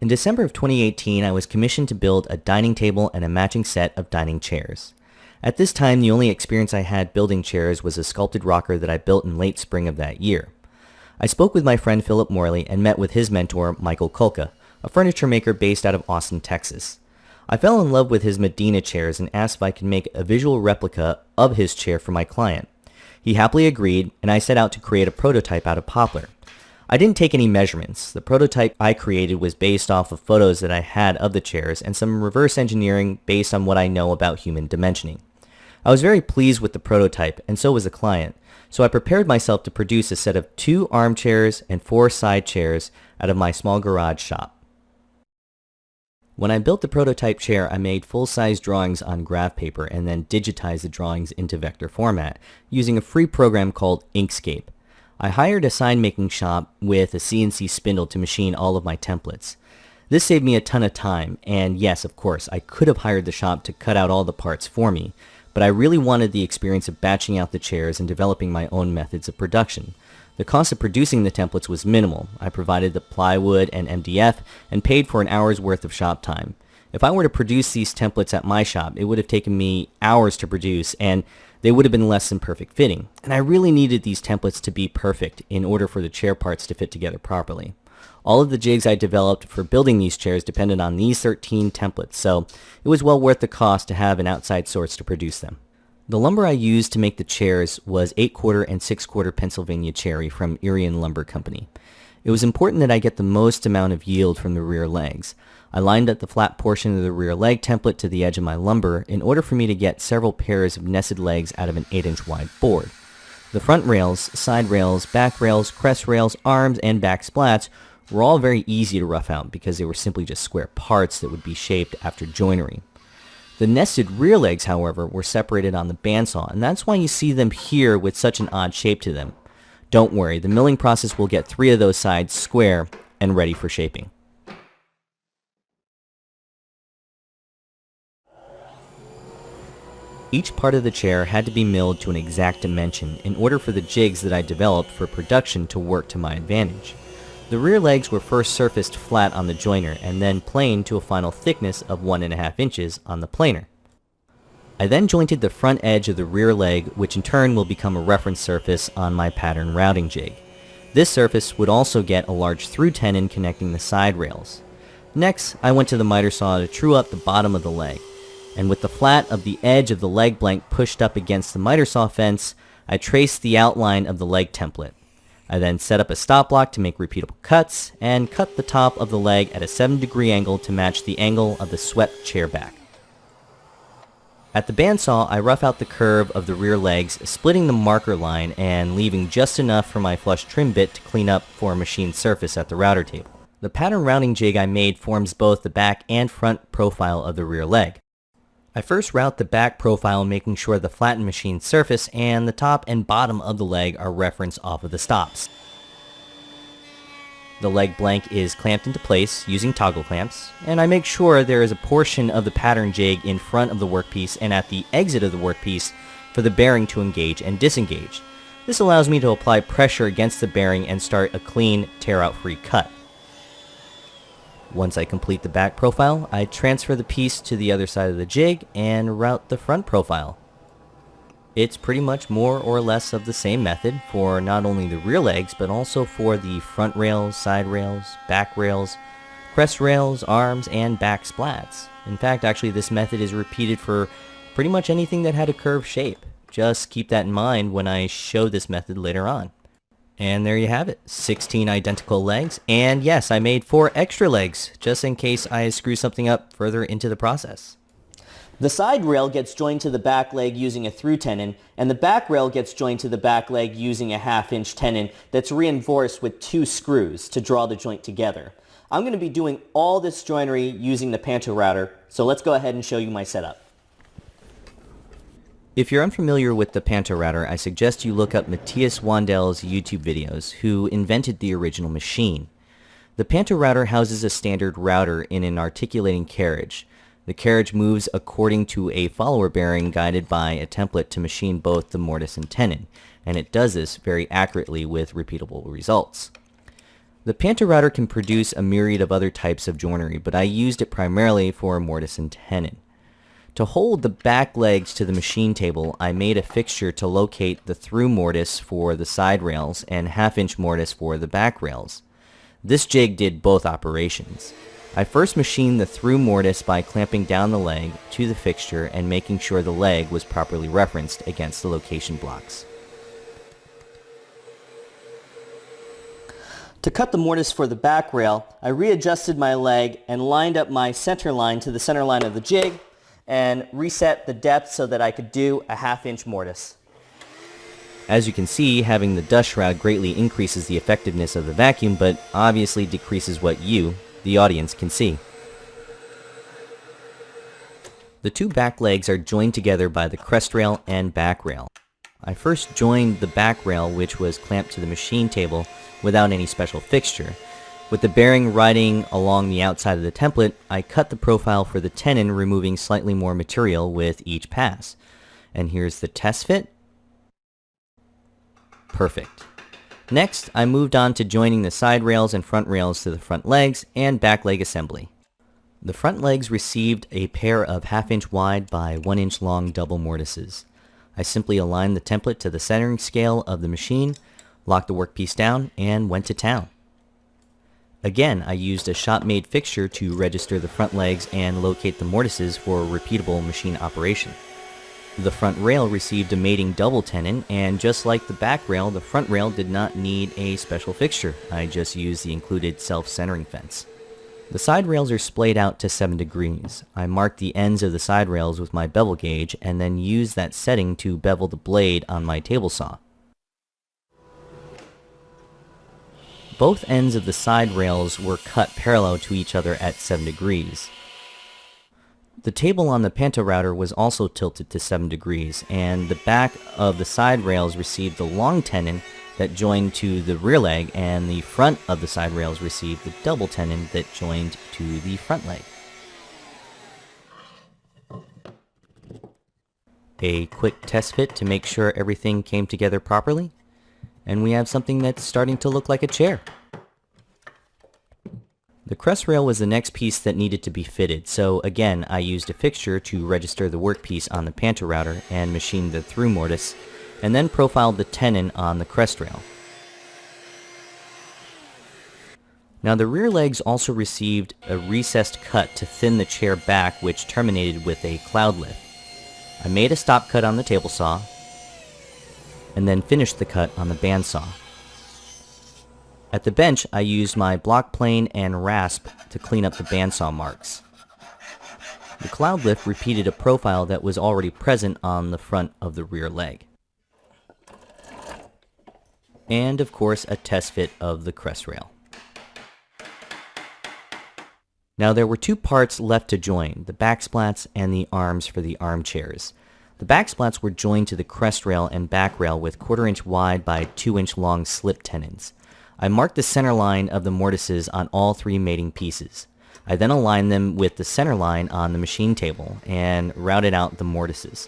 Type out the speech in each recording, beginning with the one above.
In December of 2018, I was commissioned to build a dining table and a matching set of dining chairs. At this time, the only experience I had building chairs was a sculpted rocker that I built in late spring of that year. I spoke with my friend Philip Morley and met with his mentor, Michael Kulka, a furniture maker based out of Austin, Texas. I fell in love with his Medina chairs and asked if I could make a visual replica of his chair for my client. He happily agreed, and I set out to create a prototype out of poplar. I didn't take any measurements. The prototype I created was based off of photos that I had of the chairs and some reverse engineering based on what I know about human dimensioning. I was very pleased with the prototype, and so was the client, so I prepared myself to produce a set of 2 armchairs and 4 side chairs out of my small garage shop. When I built the prototype chair, I made full-size drawings on graph paper and then digitized the drawings into vector format using a free program called Inkscape. I hired a sign-making shop with a CNC spindle to machine all of my templates. This saved me a ton of time, and yes, of course, I could have hired the shop to cut out all the parts for me, but I really wanted the experience of batching out the chairs and developing my own methods of production. The cost of producing the templates was minimal. I provided the plywood and MDF and paid for an hour's worth of shop time. If I were to produce these templates at my shop, it would have taken me hours to produce, and they would have been less than perfect fitting. And I really needed these templates to be perfect in order for the chair parts to fit together properly. All of the jigs I developed for building these chairs depended on these 13 templates, so it was well worth the cost to have an outside source to produce them. The lumber I used to make the chairs was 8/4 and 6/4 Pennsylvania cherry from Irian Lumber Company. It was important that I get the most amount of yield from the rear legs. I lined up the flat portion of the rear leg template to the edge of my lumber in order for me to get several pairs of nested legs out of an 8-inch wide board. The front rails, side rails, back rails, crest rails, arms, and back splats were all very easy to rough out because they were simply just square parts that would be shaped after joinery. The nested rear legs, however, were separated on the bandsaw, and that's why you see them here with such an odd shape to them. Don't worry, the milling process will get 3 of those sides square and ready for shaping. Each part of the chair had to be milled to an exact dimension in order for the jigs that I developed for production to work to my advantage. The rear legs were first surfaced flat on the joiner and then planed to a final thickness of 1.5 inches on the planer. I then jointed the front edge of the rear leg, which in turn will become a reference surface on my pattern routing jig. This surface would also get a large through tenon connecting the side rails. Next, I went to the miter saw to true up the bottom of the leg, and with the flat of the edge of the leg blank pushed up against the miter saw fence, I traced the outline of the leg template. I then set up a stop block to make repeatable cuts, and cut the top of the leg at a 7-degree angle to match the angle of the swept chair back. At the bandsaw, I rough out the curve of the rear legs, splitting the marker line and leaving just enough for my flush trim bit to clean up for a machined surface at the router table. The pattern routing jig I made forms both the back and front profile of the rear leg. I first route the back profile, making sure the flattened machined surface and the top and bottom of the leg are referenced off of the stops. The leg blank is clamped into place using toggle clamps, and I make sure there is a portion of the pattern jig in front of the workpiece and at the exit of the workpiece for the bearing to engage and disengage. This allows me to apply pressure against the bearing and start a clean, tear-out-free cut. Once I complete the back profile, I transfer the piece to the other side of the jig and route the front profile. It's pretty much more or less of the same method for not only the rear legs, but also for the front rails, side rails, back rails, crest rails, arms, and back splats. In fact, actually this method is repeated for pretty much anything that had a curved shape. Just keep that in mind when I show this method later on. And there you have it, 16 identical legs, and yes, I made 4 extra legs, just in case I screw something up further into the process. The side rail gets joined to the back leg using a through tenon, and the back rail gets joined to the back leg using a 1/2-inch tenon that's reinforced with 2 screws to draw the joint together. I'm going to be doing all this joinery using the Panto router, so let's go ahead and show you my setup. If you're unfamiliar with the Panto router, I suggest you look up Matthias Wandel's YouTube videos, who invented the original machine. The Panto router houses a standard router in an articulating carriage. The carriage moves according to a follower bearing guided by a template to machine both the mortise and tenon, and it does this very accurately with repeatable results. The Panta router can produce a myriad of other types of joinery, but I used it primarily for mortise and tenon. To hold the back legs to the machine table, I made a fixture to locate the through mortise for the side rails and half-inch mortise for the back rails. This jig did both operations. I first machined the through mortise by clamping down the leg to the fixture and making sure the leg was properly referenced against the location blocks. To cut the mortise for the back rail, I readjusted my leg and lined up my center line to the center line of the jig and reset the depth so that I could do a half-inch mortise. As you can see, having the dust shroud greatly increases the effectiveness of the vacuum, but obviously decreases what you, the audience, can see. The two back legs are joined together by the crest rail and back rail. I first joined the back rail, which was clamped to the machine table without any special fixture. With the bearing riding along the outside of the template, I cut the profile for the tenon, removing slightly more material with each pass. And here's the test fit. Perfect. Next, I moved on to joining the side rails and front rails to the front legs and back leg assembly. The front legs received a pair of half-inch wide by 1-inch long double mortises. I simply aligned the template to the centering scale of the machine, locked the workpiece down, and went to town. Again, I used a shop-made fixture to register the front legs and locate the mortises for repeatable machine operation. The front rail received a mating double tenon, and just like the back rail, the front rail did not need a special fixture. I just used the included self-centering fence. The side rails are splayed out to 7 degrees. I marked the ends of the side rails with my bevel gauge and then used that setting to bevel the blade on my table saw. Both ends of the side rails were cut parallel to each other at 7 degrees. The table on the Panta router was also tilted to 7 degrees, and the back of the side rails received the long tenon that joined to the rear leg, and the front of the side rails received the double tenon that joined to the front leg. A quick test fit to make sure everything came together properly, and we have something that's starting to look like a chair. The crest rail was the next piece that needed to be fitted, so again I used a fixture to register the workpiece on the Panta router and machined the through mortise, and then profiled the tenon on the crest rail. Now the rear legs also received a recessed cut to thin the chair back, which terminated with a cloud lift. I made a stop cut on the table saw, and then finished the cut on the bandsaw. At the bench, I used my block plane and rasp to clean up the bandsaw marks. The cloud lift repeated a profile that was already present on the front of the rear leg. And of course, a test fit of the crest rail. Now there were two parts left to join, the backsplats and the arms for the armchairs. The backsplats were joined to the crest rail and back rail with 1/4-inch wide by 2-inch long slip tenons. I marked the center line of the mortises on all 3 mating pieces. I then aligned them with the center line on the machine table and routed out the mortises.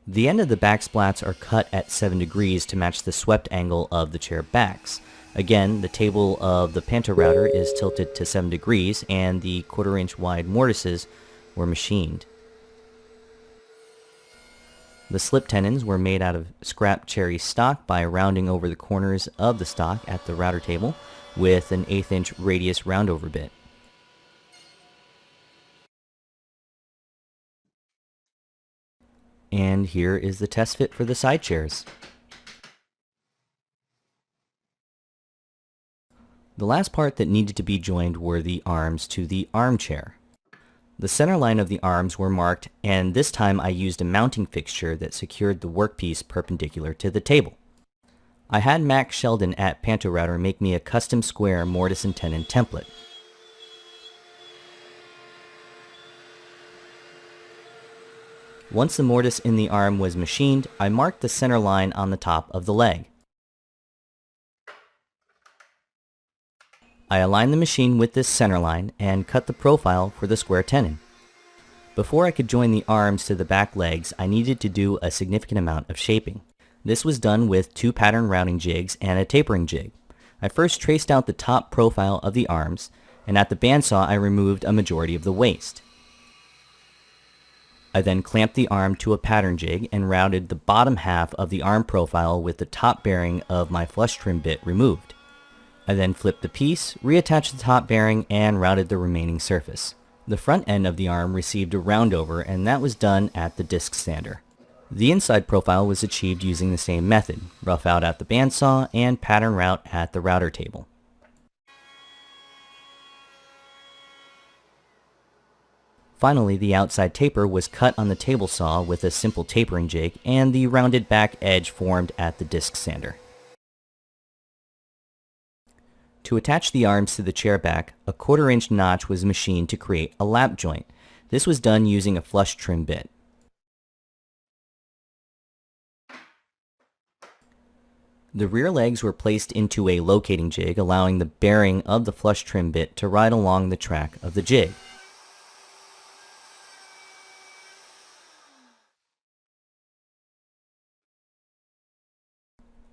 The end of the backsplats are cut at 7 degrees to match the swept angle of the chair backs. Again, the table of the Panta router is tilted to 7 degrees and the 1/4-inch wide mortises were machined. The slip tenons were made out of scrap cherry stock by rounding over the corners of the stock at the router table with an 1/8-inch radius roundover bit. And here is the test fit for the side chairs. The last part that needed to be joined were the arms to the armchair. The center line of the arms were marked, and this time I used a mounting fixture that secured the workpiece perpendicular to the table. I had Max Sheldon at Panta router make me a custom square mortise and tenon template. Once the mortise in the arm was machined, I marked the center line on the top of the leg. I aligned the machine with this center line and cut the profile for the square tenon. Before I could join the arms to the back legs, I needed to do a significant amount of shaping. This was done with 2 pattern routing jigs and a tapering jig. I first traced out the top profile of the arms, and at the bandsaw I removed a majority of the waste. I then clamped the arm to a pattern jig and routed the bottom half of the arm profile with the top bearing of my flush trim bit removed. I then flipped the piece, reattached the top bearing, and routed the remaining surface. The front end of the arm received a roundover, and that was done at the disc sander. The inside profile was achieved using the same method, rough out at the bandsaw and pattern route at the router table. Finally, the outside taper was cut on the table saw with a simple tapering jig, and the rounded back edge formed at the disc sander. To attach the arms to the chair back, a 1/4-inch notch was machined to create a lap joint. This was done using a flush trim bit. The rear legs were placed into a locating jig, allowing the bearing of the flush trim bit to ride along the track of the jig.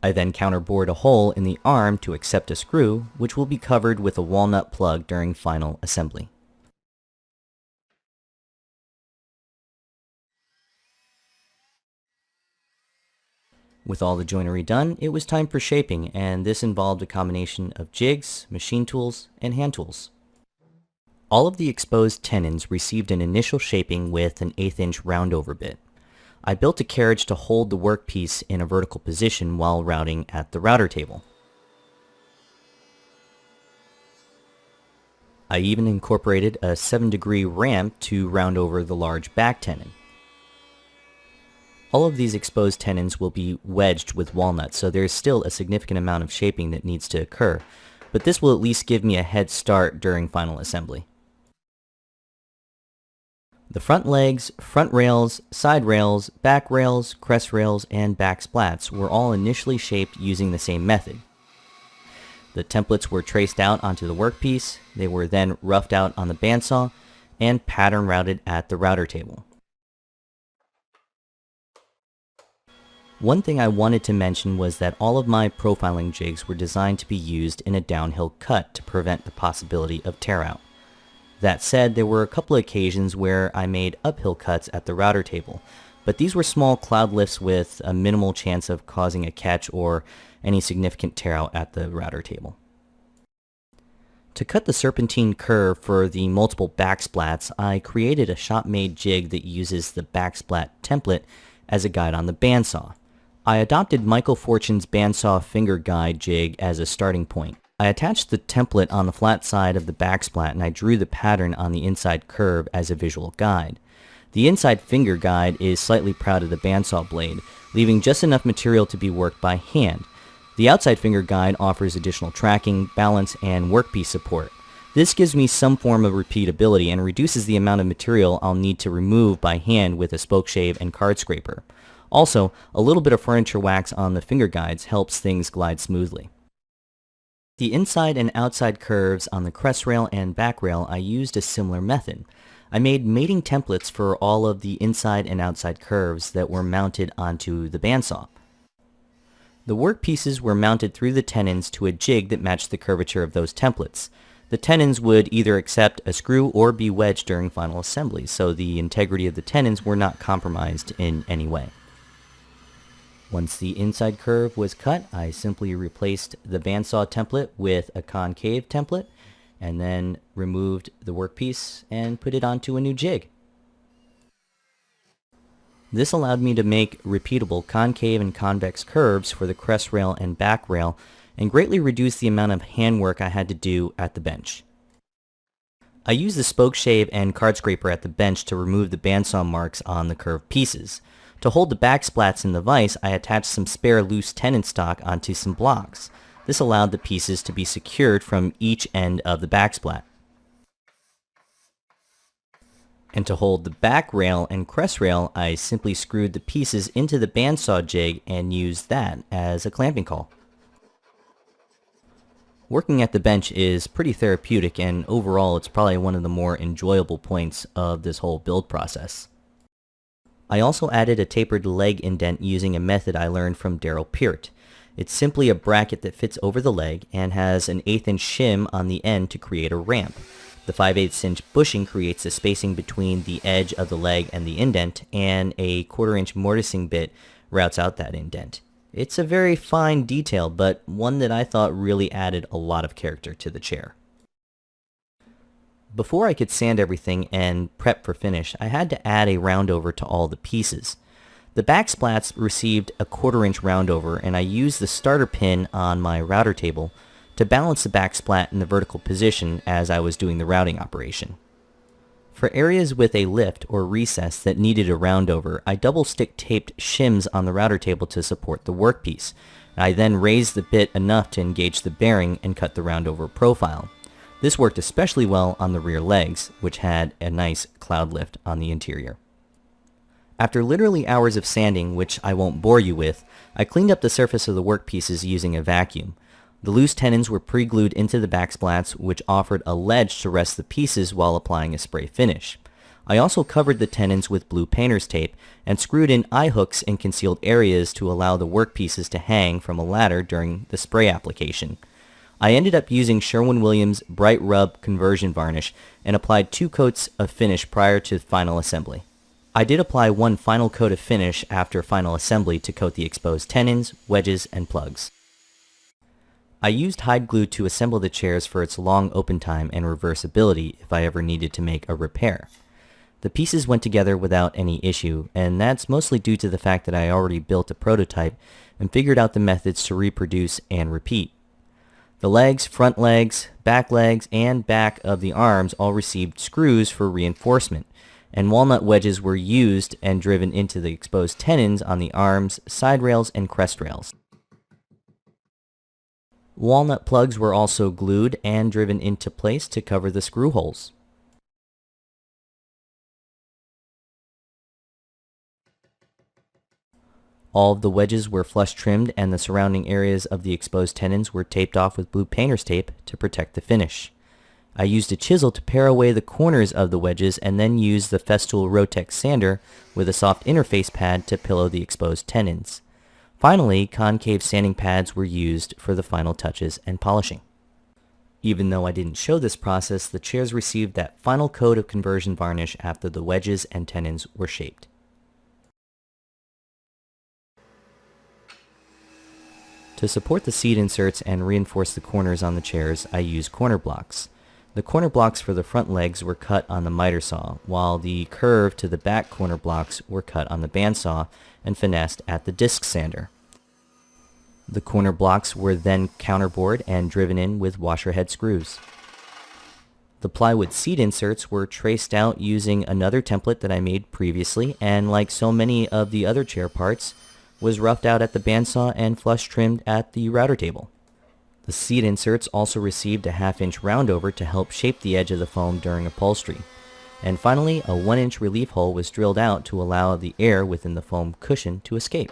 I then counterbored a hole in the arm to accept a screw, which will be covered with a walnut plug during final assembly. With all the joinery done, it was time for shaping, and this involved a combination of jigs, machine tools, and hand tools. All of the exposed tenons received an initial shaping with an 1/8-inch roundover bit. I built a carriage to hold the workpiece in a vertical position while routing at the router table. I even incorporated a 7-degree ramp to round over the large back tenon. All of these exposed tenons will be wedged with walnuts, so there is still a significant amount of shaping that needs to occur, but this will at least give me a head start during final assembly. The front legs, front rails, side rails, back rails, crest rails, and back splats were all initially shaped using the same method. The templates were traced out onto the workpiece, they were then roughed out on the bandsaw, and pattern routed at the router table. One thing I wanted to mention was that all of my profiling jigs were designed to be used in a downhill cut to prevent the possibility of tear out. That said, there were a couple of occasions where I made uphill cuts at the router table, but these were small cloud lifts with a minimal chance of causing a catch or any significant tear out at the router table. To cut the serpentine curve for the multiple backsplats, I created a shop-made jig that uses the backsplat template as a guide on the bandsaw. I adopted Michael Fortune's bandsaw finger guide jig as a starting point. I attached the template on the flat side of the backsplat, and I drew the pattern on the inside curve as a visual guide. The inside finger guide is slightly proud of the bandsaw blade, leaving just enough material to be worked by hand. The outside finger guide offers additional tracking, balance, and workpiece support. This gives me some form of repeatability and reduces the amount of material I'll need to remove by hand with a spoke shave and card scraper. Also, a little bit of furniture wax on the finger guides helps things glide smoothly. The inside and outside curves on the crest rail and back rail, I used a similar method. I made mating templates for all of the inside and outside curves that were mounted onto the bandsaw. The workpieces were mounted through the tenons to a jig that matched the curvature of those templates. The tenons would either accept a screw or be wedged during final assembly, so the integrity of the tenons were not compromised in any way. Once the inside curve was cut, I simply replaced the bandsaw template with a concave template, and then removed the workpiece and put it onto a new jig. This allowed me to make repeatable concave and convex curves for the crest rail and back rail, and greatly reduced the amount of handwork I had to do at the bench. I used the spoke shave and card scraper at the bench to remove the bandsaw marks on the curved pieces. To hold the back splats in the vise, I attached some spare loose tenon stock onto some blocks. This allowed the pieces to be secured from each end of the backsplat. And to hold the back rail and crest rail, I simply screwed the pieces into the bandsaw jig and used that as a clamping caul. Working at the bench is pretty therapeutic, and overall it's probably one of the more enjoyable points of this whole build process. I also added a tapered leg indent using a method I learned from Daryl Peart. It's simply a bracket that fits over the leg and has an 1/8 inch shim on the end to create a ramp. The 5/8 inch bushing creates a spacing between the edge of the leg and the indent, and a 1/4 inch mortising bit routes out that indent. It's a very fine detail, but one that I thought really added a lot of character to the chair. Before I could sand everything and prep for finish, I had to add a roundover to all the pieces. The backsplats received a 1/4 inch roundover, and I used the starter pin on my router table to balance the backsplat in the vertical position as I was doing the routing operation. For areas with a lift or recess that needed a roundover, I double stick taped shims on the router table to support the workpiece. I then raised the bit enough to engage the bearing and cut the roundover profile. This worked especially well on the rear legs, which had a nice cloud lift on the interior. After literally hours of sanding, which I won't bore you with, I cleaned up the surface of the workpieces using a vacuum. The loose tenons were pre-glued into the backsplats, which offered a ledge to rest the pieces while applying a spray finish. I also covered the tenons with blue painter's tape and screwed in eye hooks in concealed areas to allow the workpieces to hang from a ladder during the spray application. I ended up using Sherwin-Williams Bright Rub conversion varnish and applied 2 coats of finish prior to final assembly. I did apply 1 final coat of finish after final assembly to coat the exposed tenons, wedges, and plugs. I used hide glue to assemble the chairs for its long open time and reversibility if I ever needed to make a repair. The pieces went together without any issue, and that's mostly due to the fact that I already built a prototype and figured out the methods to reproduce and repeat. The legs, front legs, and back of the arms all received screws for reinforcement, and walnut wedges were used and driven into the exposed tenons on the arms, side rails, and crest rails. Walnut plugs were also glued and driven into place to cover the screw holes. All of the wedges were flush trimmed, and the surrounding areas of the exposed tenons were taped off with blue painter's tape to protect the finish. I used a chisel to pare away the corners of the wedges and then used the Festool Rotex sander with a soft interface pad to pillow the exposed tenons. Finally, concave sanding pads were used for the final touches and polishing. Even though I didn't show this process, the chairs received that final coat of conversion varnish after the wedges and tenons were shaped. To support the seat inserts and reinforce the corners on the chairs, I used corner blocks. The corner blocks for the front legs were cut on the miter saw, while the curve to the back corner blocks were cut on the bandsaw and finessed at the disc sander. The corner blocks were then counterbored and driven in with washer head screws. The plywood seat inserts were traced out using another template that I made previously, and like so many of the other chair parts, was roughed out at the bandsaw and flush trimmed at the router table. The seat inserts also received a 1/2 inch roundover to help shape the edge of the foam during upholstery. And finally, a 1 inch relief hole was drilled out to allow the air within the foam cushion to escape.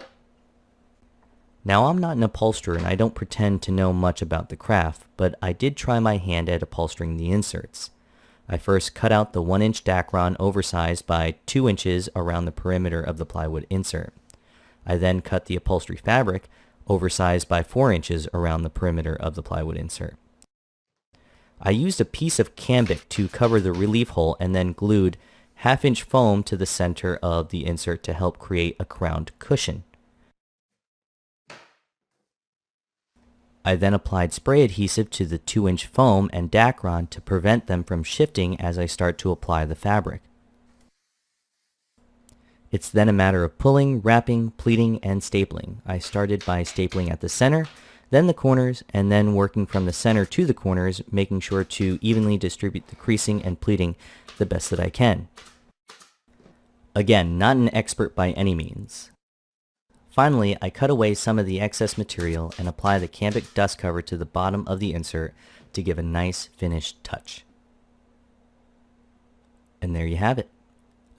Now, I'm not an upholsterer and I don't pretend to know much about the craft, but I did try my hand at upholstering the inserts. I first cut out the 1 inch Dacron oversized by 2 inches around the perimeter of the plywood insert. I then cut the upholstery fabric oversized by 4 inches around the perimeter of the plywood insert. I used a piece of cambic to cover the relief hole and then glued 1/2 inch foam to the center of the insert to help create a crowned cushion. I then applied spray adhesive to the 2 inch foam and Dacron to prevent them from shifting as I start to apply the fabric. It's then a matter of pulling, wrapping, pleating, and stapling. I started by stapling at the center, then the corners, and then working from the center to the corners, making sure to evenly distribute the creasing and pleating the best that I can. Again, not an expert by any means. Finally, I cut away some of the excess material and apply the cambic dust cover to the bottom of the insert to give a nice finished touch. And there you have it.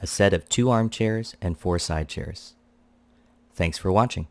A set of 2 armchairs and 4 side chairs. Thanks for watching.